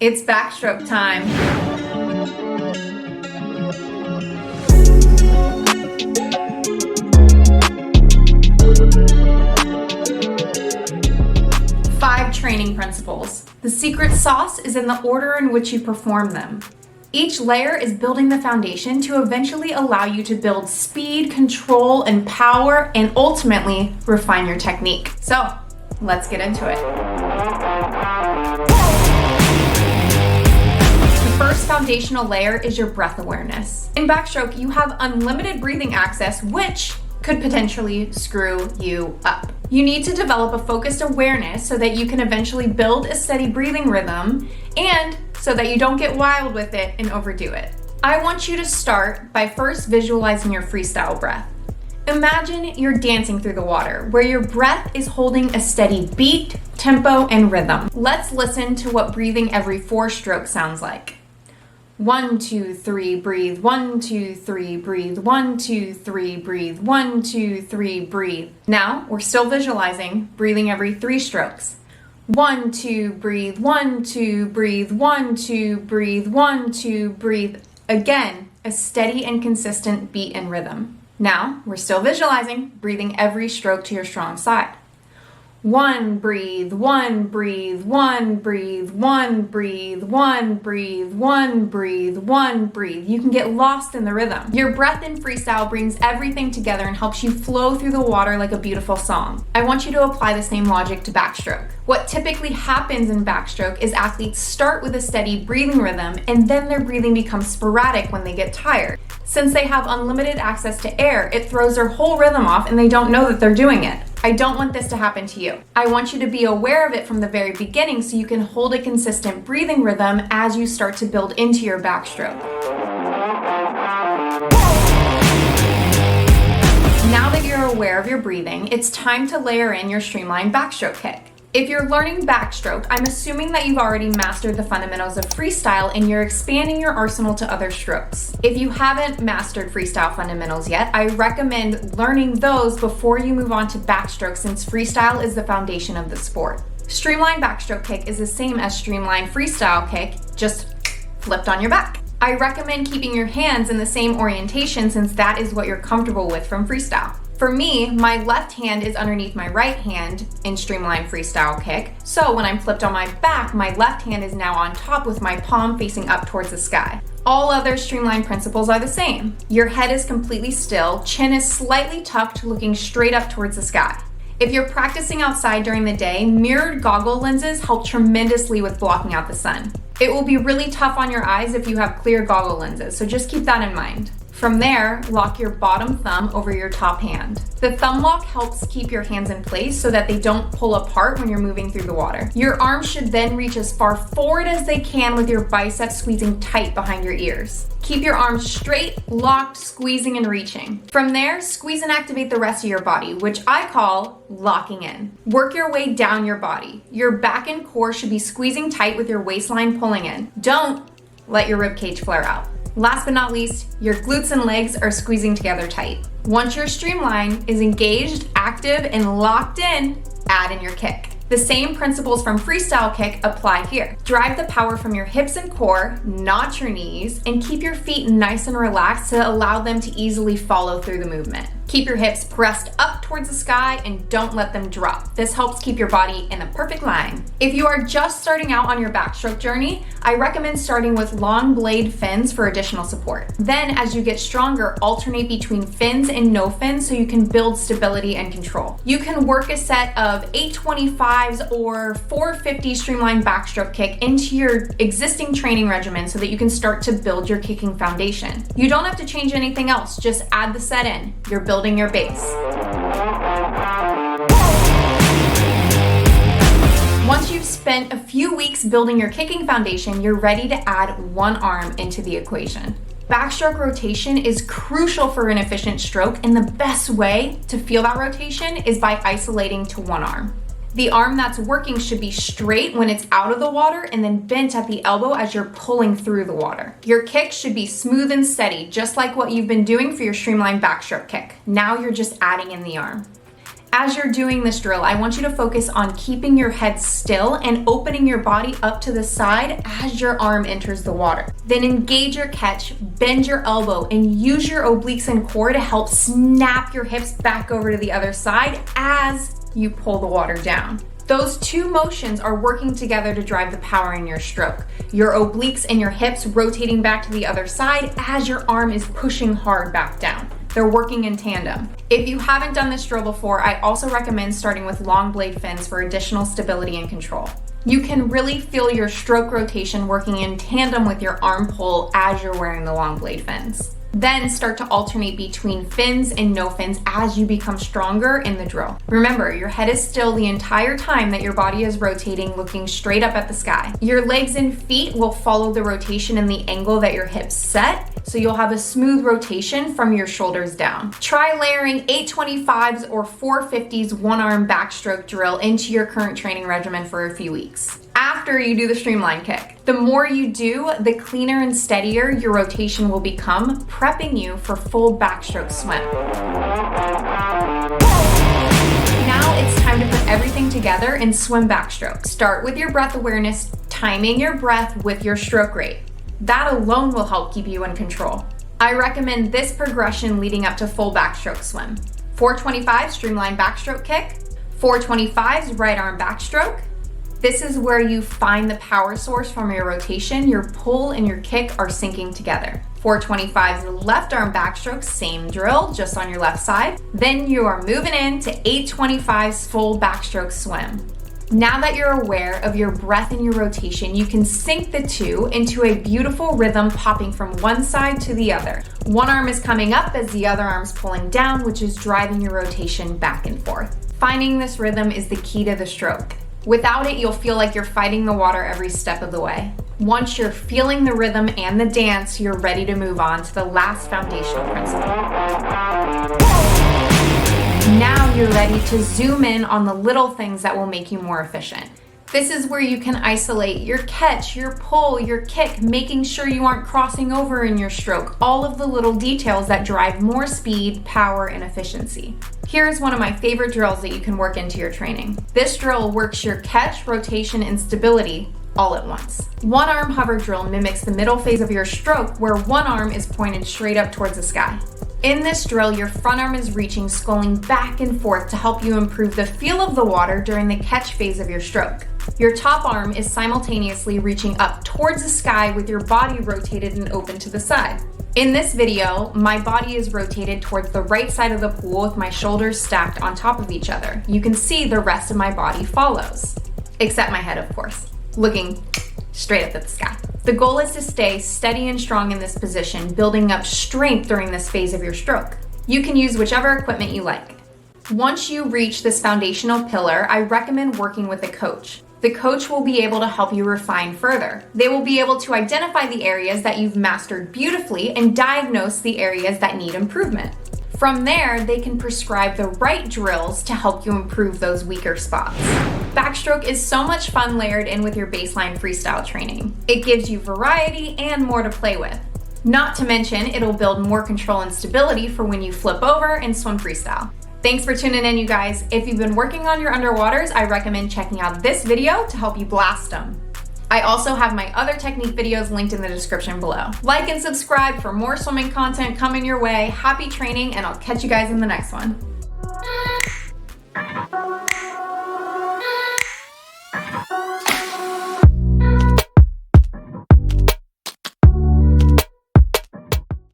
It's backstroke time. Five training principles. The secret sauce is in the order in which you perform them. Each layer is building the foundation to eventually allow you to build speed, control, and power, and ultimately refine your technique. So, let's get into it. The first foundational layer is your breath awareness. In backstroke, you have unlimited breathing access, which could potentially screw you up. You need to develop a focused awareness so that you can eventually build a steady breathing rhythm and so that you don't get wild with it and overdo it. I want you to start by first visualizing your freestyle breath. Imagine you're dancing through the water, where your breath is holding a steady beat, tempo, and rhythm. Let's listen to what breathing every 4 strokes sounds like. 1, 2, 3, breathe. 1, 2, 3, breathe. 1, 2, 3, breathe. 1, 2, 3, breathe. Now, we're still visualizing breathing every 3 strokes. 1, 2, breathe. 1, 2, breathe. 1, 2, breathe. 1, 2, breathe. Again, a steady and consistent beat and rhythm. Now, we're still visualizing breathing every stroke to your strong side. 1, breathe, 1, breathe, 1, breathe, 1, breathe, 1, breathe, 1, breathe, 1, breathe. You can get lost in the rhythm. Your breath in freestyle brings everything together and helps you flow through the water like a beautiful song. I want you to apply the same logic to backstroke. What typically happens in backstroke is athletes start with a steady breathing rhythm and then their breathing becomes sporadic when they get tired. Since they have unlimited access to air, it throws their whole rhythm off and they don't know that they're doing it. I don't want this to happen to you. I want you to be aware of it from the very beginning so you can hold a consistent breathing rhythm as you start to build into your backstroke. Now that you're aware of your breathing, it's time to layer in your streamline backstroke kick. If you're learning backstroke, I'm assuming that you've already mastered the fundamentals of freestyle and you're expanding your arsenal to other strokes. If you haven't mastered freestyle fundamentals yet, I recommend learning those before you move on to backstroke since freestyle is the foundation of the sport. Streamline backstroke kick is the same as streamline freestyle kick, just flipped on your back. I recommend keeping your hands in the same orientation since that is what you're comfortable with from freestyle. For me, my left hand is underneath my right hand in streamline freestyle kick, so when I'm flipped on my back, my left hand is now on top with my palm facing up towards the sky. All other streamline principles are the same. Your head is completely still, chin is slightly tucked, looking straight up towards the sky. If you're practicing outside during the day, mirrored goggle lenses help tremendously with blocking out the sun. It will be really tough on your eyes if you have clear goggle lenses, so just keep that in mind. From there, lock your bottom thumb over your top hand. The thumb lock helps keep your hands in place so that they don't pull apart when you're moving through the water. Your arms should then reach as far forward as they can with your biceps squeezing tight behind your ears. Keep your arms straight, locked, squeezing and reaching. From there, squeeze and activate the rest of your body, which I call locking in. Work your way down your body. Your back and core should be squeezing tight with your waistline pulling in. Don't let your ribcage flare out. Last but not least, your glutes and legs are squeezing together tight. Once your streamline is engaged, active, and locked in, add in your kick. The same principles from freestyle kick apply here. Drive the power from your hips and core, not your knees, and keep your feet nice and relaxed to allow them to easily follow through the movement. Keep your hips pressed up towards the sky and don't let them drop. This helps keep your body in a perfect line. If you are just starting out on your backstroke journey, I recommend starting with long blade fins for additional support. Then as you get stronger, alternate between fins and no fins so you can build stability and control. You can work a set of 825s or 450 streamline backstroke kick into your existing training regimen so that you can start to build your kicking foundation. You don't have to change anything else, just add the set in. You're building your base. Once you've spent a few weeks building your kicking foundation, you're ready to add one arm into the equation. Backstroke rotation is crucial for an efficient stroke, and the best way to feel that rotation is by isolating to one arm. The arm that's working should be straight when it's out of the water and then bent at the elbow as you're pulling through the water. Your kick should be smooth and steady, just like what you've been doing for your streamline backstroke kick. Now you're just adding in the arm. As you're doing this drill, I want you to focus on keeping your head still and opening your body up to the side as your arm enters the water. Then engage your catch, bend your elbow, and use your obliques and core to help snap your hips back over to the other side as you pull the water down. Those two motions are working together to drive the power in your stroke. Your obliques and your hips rotating back to the other side as your arm is pushing hard back down. They're working in tandem. If you haven't done this drill before, I also recommend starting with long blade fins for additional stability and control. You can really feel your stroke rotation working in tandem with your arm pull as you're wearing the long blade fins. Then start to alternate between fins and no fins as you become stronger in the drill. Remember, your head is still the entire time that your body is rotating, looking straight up at the sky. Your legs and feet will follow the rotation in the angle that your hips set, so you'll have a smooth rotation from your shoulders down. Try layering 825s or 450s one-arm backstroke drill into your current training regimen for a few weeks. After you do the streamline kick, the more you do, the cleaner and steadier your rotation will become, prepping you for full backstroke swim. Now it's time to put everything together and swim backstroke. Start with your breath awareness, timing your breath with your stroke rate. That alone will help keep you in control. I recommend this progression leading up to full backstroke swim. 425 streamline backstroke kick, 425s right arm backstroke. This is where you find the power source from your rotation. Your pull and your kick are syncing together. 425s left arm backstroke, same drill, just on your left side. Then you are moving into 825s full backstroke swim. Now that you're aware of your breath and your rotation, you can sync the two into a beautiful rhythm popping from one side to the other. One arm is coming up as the other arm's pulling down, which is driving your rotation back and forth. Finding this rhythm is the key to the stroke. Without it, you'll feel like you're fighting the water every step of the way. Once you're feeling the rhythm and the dance, you're ready to move on to the last foundational principle. Now you're ready to zoom in on the little things that will make you more efficient. This is where you can isolate your catch, your pull, your kick, making sure you aren't crossing over in your stroke, all of the little details that drive more speed, power, and efficiency. Here's one of my favorite drills that you can work into your training. This drill works your catch, rotation, and stability all at once. One arm hover drill mimics the middle phase of your stroke where one arm is pointed straight up towards the sky. In this drill, your front arm is reaching, sculling back and forth to help you improve the feel of the water during the catch phase of your stroke. Your top arm is simultaneously reaching up towards the sky with your body rotated and open to the side. In this video, my body is rotated towards the right side of the pool with my shoulders stacked on top of each other. You can see the rest of my body follows, except my head, of course, looking straight up at the sky. The goal is to stay steady and strong in this position, building up strength during this phase of your stroke. You can use whichever equipment you like. Once you reach this foundational pillar, I recommend working with a coach. The coach will be able to help you refine further. They will be able to identify the areas that you've mastered beautifully and diagnose the areas that need improvement. From there, they can prescribe the right drills to help you improve those weaker spots. Backstroke is so much fun layered in with your baseline freestyle training. It gives you variety and more to play with. Not to mention, it'll build more control and stability for when you flip over and swim freestyle. Thanks for tuning in, you guys. If you've been working on your underwaters, I recommend checking out this video to help you blast them. I also have my other technique videos linked in the description below. Like and subscribe for more swimming content coming your way. Happy training, and I'll catch you guys in the next one.